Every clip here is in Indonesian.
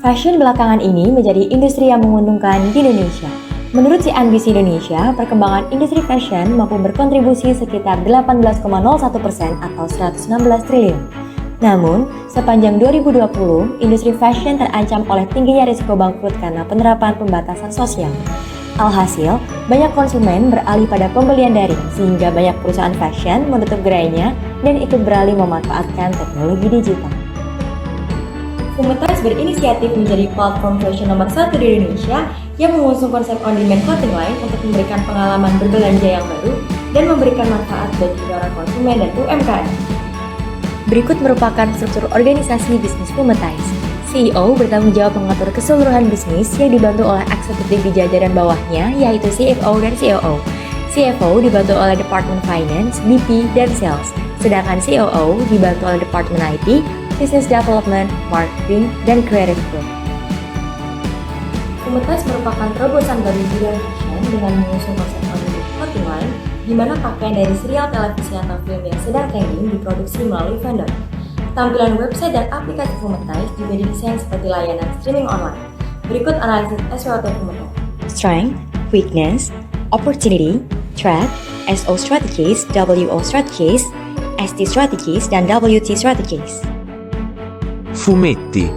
Fashion belakangan ini menjadi industri yang menguntungkan di Indonesia. Menurut CNBC Indonesia, perkembangan industri fashion mampu berkontribusi sekitar 18,01% atau 116 triliun. Namun, sepanjang 2020, industri fashion terancam oleh tingginya risiko bangkrut karena penerapan pembatasan sosial. Alhasil, banyak konsumen beralih pada pembelian daring, sehingga banyak perusahaan fashion menutup gerainya dan ikut beralih memanfaatkan teknologi digital. Fumetais berinisiatif menjadi platform fashion nomor 1 di Indonesia yang mengusung konsep on-demand clothing line untuk memberikan pengalaman berbelanja yang baru dan memberikan manfaat bagi para konsumen dan UMKM. Berikut merupakan struktur organisasi bisnis Fumetais. CEO bertanggung jawab mengatur keseluruhan bisnis yang dibantu oleh eksekutif di jajaran bawahnya, yaitu CFO dan COO. CFO dibantu oleh Department Finance, BP, dan Sales, sedangkan COO dibantu oleh Department IT, Business Development, Marketing, dan Creative Group. Fumetais merupakan terobosan baru di bidang fashion dengan mengusung konsep on-demand clothing line, di mana pakaian dari serial televisi atau film yang sedang trending diproduksi melalui vendor. Tampilan website dan aplikasi Fumetais juga didesain seperti layanan streaming online. Berikut analisis SWOT Fumetais. Strength, weakness, opportunity, threat, SO strategies, WO strategies, ST strategies, dan WT strategies. Fumetti.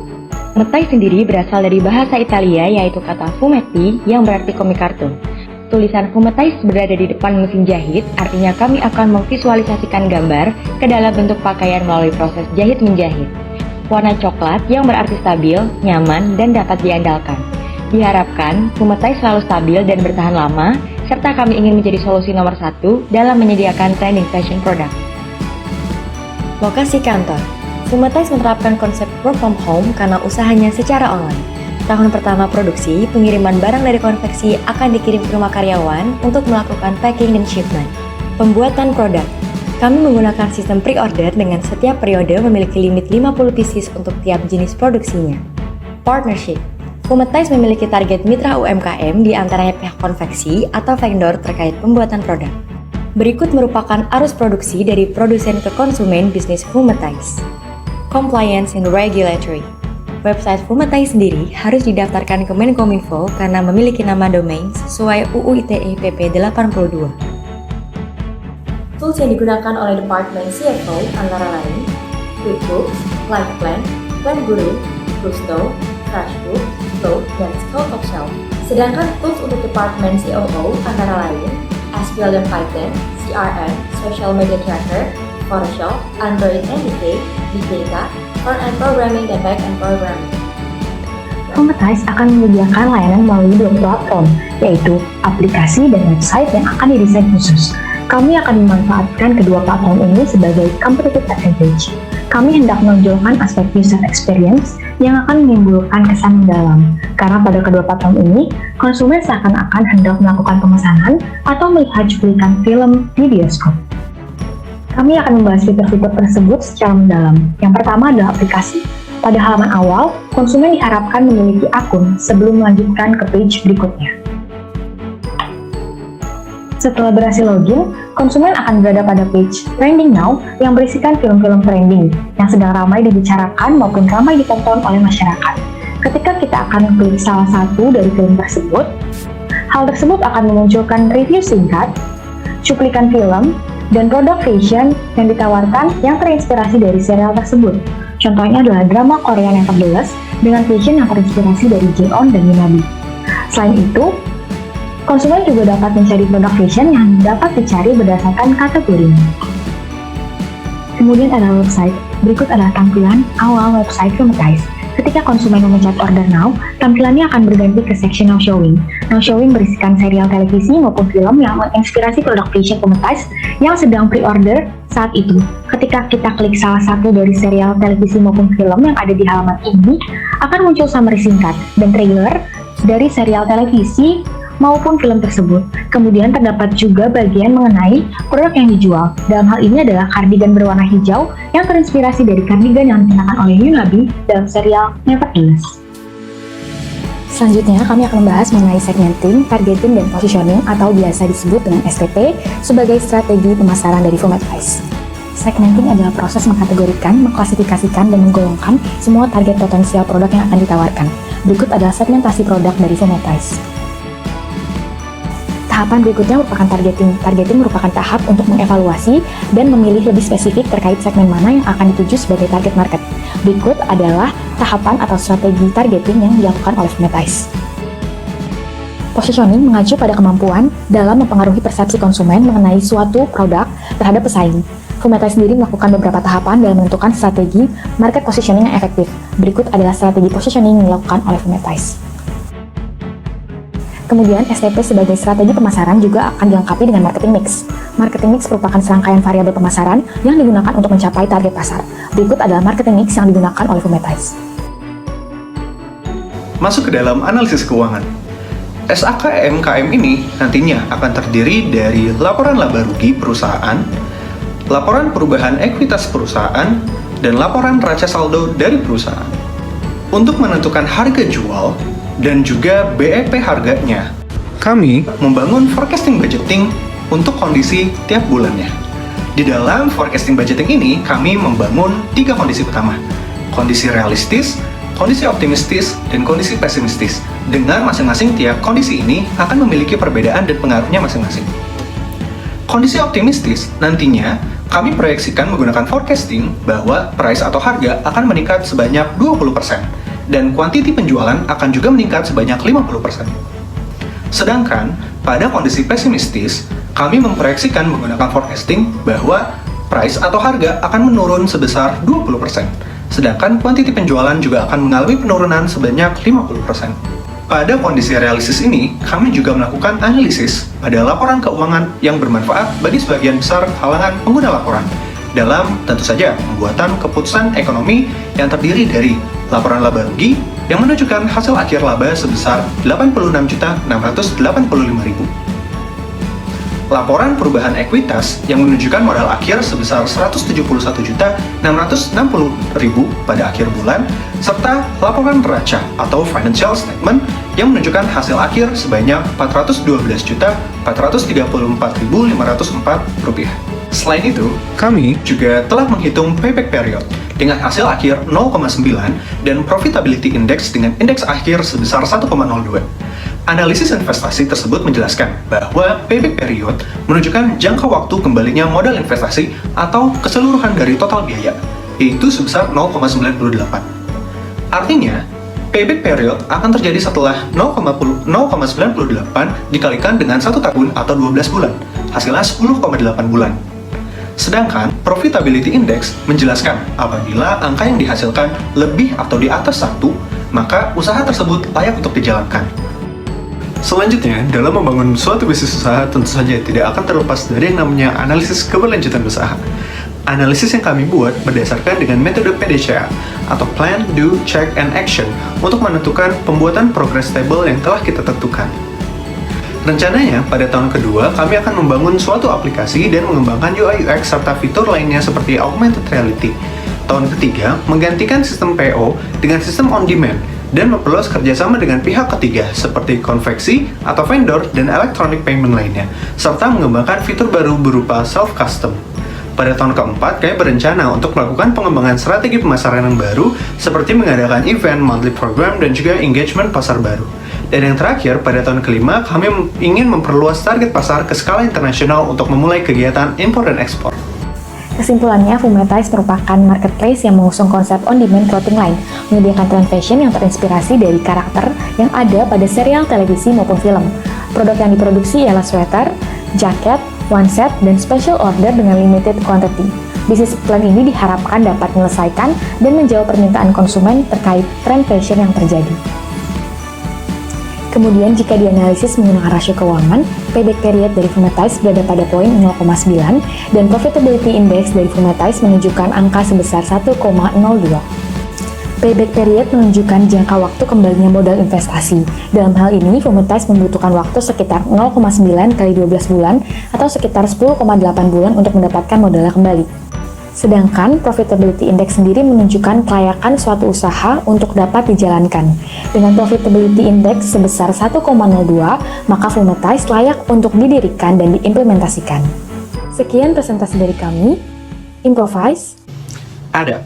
Fumetais sendiri berasal dari bahasa Italia yaitu kata fumetti yang berarti komik kartun. Tulisan Fumetais berada di depan mesin jahit, artinya kami akan memvisualisasikan gambar ke dalam bentuk pakaian melalui proses jahit-menjahit. Warna coklat yang berarti stabil, nyaman, dan dapat diandalkan. Diharapkan, Fumetais selalu stabil dan bertahan lama, serta kami ingin menjadi solusi nomor 1 dalam menyediakan trending fashion product. Lokasi kantor. Fumetais menerapkan konsep work from home karena usahanya secara online. Tahun pertama produksi, pengiriman barang dari konveksi akan dikirim ke rumah karyawan untuk melakukan packing dan shipment. Pembuatan produk. Kami menggunakan sistem pre-order dengan setiap periode memiliki limit 50 pieces untuk tiap jenis produksinya. Partnership. Fumetais memiliki target mitra UMKM di antaranya pihak konveksi atau vendor terkait pembuatan produk. Berikut merupakan arus produksi dari produsen ke konsumen bisnis Fumetais. Compliance and Regulatory. Website Fumetais sendiri harus didaftarkan ke Menkominfo karena memiliki nama domain sesuai UU ITE PP 82. Tools yang digunakan oleh Departemen CFO antara lain QuickBooks, LifePlan, PlanGuru, Gusto, FreshBook, Flow, dan Scout of Shell. Sedangkan tools untuk Departemen COO antara lain SQL dan Python, CRM, Social Media Tracker, Photoshop, Android NDK, Big Data, front-end programming, dan back-end programming. Fumetais akan menyediakan layanan melalui 2 platform, yaitu aplikasi dan website yang akan didesain khusus. Kami akan memanfaatkan kedua platform ini sebagai competitive advantage. Kami hendak menonjolkan aspek user experience yang akan menimbulkan kesan mendalam, karena pada kedua platform ini, konsumen seakan-akan hendak melakukan pemesanan atau melihat cuplikan film di bioskop. Kami akan membahas fitur-fitur tersebut secara mendalam. Yang pertama adalah aplikasi. Pada halaman awal, konsumen diharapkan memiliki akun sebelum melanjutkan ke page berikutnya. Setelah berhasil login, konsumen akan berada pada page Trending Now yang berisikan film-film trending yang sedang ramai dibicarakan maupun ramai ditonton oleh masyarakat. Ketika kita akan klik salah satu dari film tersebut, hal tersebut akan memunculkan review singkat, cuplikan film, dan produk fashion yang ditawarkan yang terinspirasi dari serial tersebut. Contohnya adalah drama Korea yang terbelas dengan fashion yang terinspirasi dari J-On dan Minabi. Selain itu, konsumen juga dapat mencari produk fashion yang dapat dicari berdasarkan kategorinya. Kemudian ada website. Berikut adalah tampilan awal website Fumetais. Ketika konsumen memencet order now, tampilannya akan berganti ke section Now Showing. Now Showing berisikan serial televisi maupun film yang menginspirasi produk fashion Fumetais yang sedang pre-order saat itu. Ketika kita klik salah satu dari serial televisi maupun film yang ada di halaman ini, akan muncul summary singkat dan trailer dari serial televisi maupun film tersebut. Kemudian terdapat juga bagian mengenai produk yang dijual. Dalam hal ini adalah kardigan berwarna hijau yang terinspirasi dari kardigan yang dikenakan oleh Yunabi dalam serial Nevertheless. Selanjutnya, kami akan membahas mengenai segmenting, targeting, dan positioning atau biasa disebut dengan STP sebagai strategi pemasaran dari Fumetais. Segmenting adalah proses mengkategorikan, mengklasifikasikan, dan menggolongkan semua target potensial produk yang akan ditawarkan. Berikut adalah segmentasi produk dari Fumetize. Tahapan berikutnya merupakan targeting. Targeting merupakan tahap untuk mengevaluasi dan memilih lebih spesifik terkait segmen mana yang akan dituju sebagai target market. Berikut adalah tahapan atau strategi targeting yang dilakukan oleh Fumetize. Positioning mengacu pada kemampuan dalam mempengaruhi persepsi konsumen mengenai suatu produk terhadap pesaing. Fumetize sendiri melakukan beberapa tahapan dalam menentukan strategi market positioning yang efektif. Berikut adalah strategi positioning yang dilakukan oleh Fumetize. Kemudian, STP sebagai strategi pemasaran juga akan dilengkapi dengan marketing mix. Marketing mix merupakan serangkaian variabel pemasaran yang digunakan untuk mencapai target pasar. Berikut adalah marketing mix yang digunakan oleh Fumetize. Masuk ke dalam analisis keuangan. SAKM-KM ini nantinya akan terdiri dari laporan laba rugi perusahaan, laporan perubahan ekuitas perusahaan, dan laporan raca saldo dari perusahaan. Untuk menentukan harga jual dan juga BEP harganya, kami membangun forecasting budgeting untuk kondisi tiap bulannya. Di dalam forecasting budgeting ini, kami membangun 3 kondisi utama: kondisi realistis, kondisi optimistis, dan kondisi pesimistis. Dengan masing-masing tiap kondisi ini akan memiliki perbedaan dan pengaruhnya masing-masing. Kondisi optimistis nantinya kami proyeksikan menggunakan forecasting bahwa price atau harga akan meningkat sebanyak 20%, dan kuantiti penjualan akan juga meningkat sebanyak 50%. Sedangkan pada kondisi pesimistis, kami memproyeksikan menggunakan forecasting bahwa price atau harga akan menurun sebesar 20%, sedangkan kuantiti penjualan juga akan mengalami penurunan sebanyak 50%. Pada kondisi realistis ini, kami juga melakukan analisis pada laporan keuangan yang bermanfaat bagi sebagian besar kalangan pengguna laporan, dalam tentu saja pembuatan keputusan ekonomi yang terdiri dari laporan laba rugi yang menunjukkan hasil akhir laba sebesar 86.685.000. Laporan perubahan ekuitas yang menunjukkan modal akhir sebesar 171.660.000 pada akhir bulan, serta laporan raca atau financial statement yang menunjukkan hasil akhir sebanyak 412.434.504 rupiah. Selain itu, kami juga telah menghitung payback period dengan hasil akhir 0,9 dan profitability index dengan indeks akhir sebesar 1,02. Analisis investasi tersebut menjelaskan bahwa payback period menunjukkan jangka waktu kembalinya modal investasi atau keseluruhan dari total biaya, yaitu sebesar 0,98. Artinya, payback period akan terjadi setelah 0,98 dikalikan dengan 1 tahun atau 12 bulan, hasilnya 10,8 bulan. Sedangkan profitability index menjelaskan apabila angka yang dihasilkan lebih atau di atas 1, maka usaha tersebut layak untuk dijalankan. Selanjutnya, dalam membangun suatu bisnis usaha tentu saja tidak akan terlepas dari yang namanya analisis keberlanjutan usaha. Analisis yang kami buat berdasarkan dengan metode PDCA atau Plan, Do, Check, and Action untuk menentukan pembuatan progress table yang telah kita tentukan. Rencananya, pada tahun kedua, kami akan membangun suatu aplikasi dan mengembangkan UI UX serta fitur lainnya seperti augmented reality. Tahun ketiga, menggantikan sistem PO dengan sistem on-demand dan memperluas kerjasama dengan pihak ketiga seperti konveksi atau vendor dan electronic payment lainnya, serta mengembangkan fitur baru berupa self-custom. Pada tahun keempat, kami berencana untuk melakukan pengembangan strategi pemasaran yang baru seperti mengadakan event, monthly program, dan juga engagement pasar baru. Dan yang terakhir, pada tahun kelima, kami ingin memperluas target pasar ke skala internasional untuk memulai kegiatan impor dan ekspor. Kesimpulannya, Fumetize merupakan marketplace yang mengusung konsep on-demand clothing line, menyediakan tren fashion yang terinspirasi dari karakter yang ada pada serial televisi maupun film. Produk yang diproduksi ialah sweater, jaket, one set, dan special order dengan limited quantity. Bisnis plan ini diharapkan dapat menyelesaikan dan menjawab permintaan konsumen terkait tren fashion yang terjadi. Kemudian jika dianalisis menggunakan rasio keuangan, payback period dari Fumetize berada pada poin 0,9 dan profitability index dari Fumetize menunjukkan angka sebesar 1,02. Payback period menunjukkan jangka waktu kembalinya modal investasi. Dalam hal ini, Fumetize membutuhkan waktu sekitar 0,9 kali 12 bulan atau sekitar 10,8 bulan untuk mendapatkan modalnya kembali. Sedangkan profitability index sendiri menunjukkan kelayakan suatu usaha untuk dapat dijalankan. Dengan profitability index sebesar 1,02, maka Fumetize layak untuk didirikan dan diimplementasikan. Sekian presentasi dari kami. Improvise? Ada.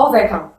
Overcome.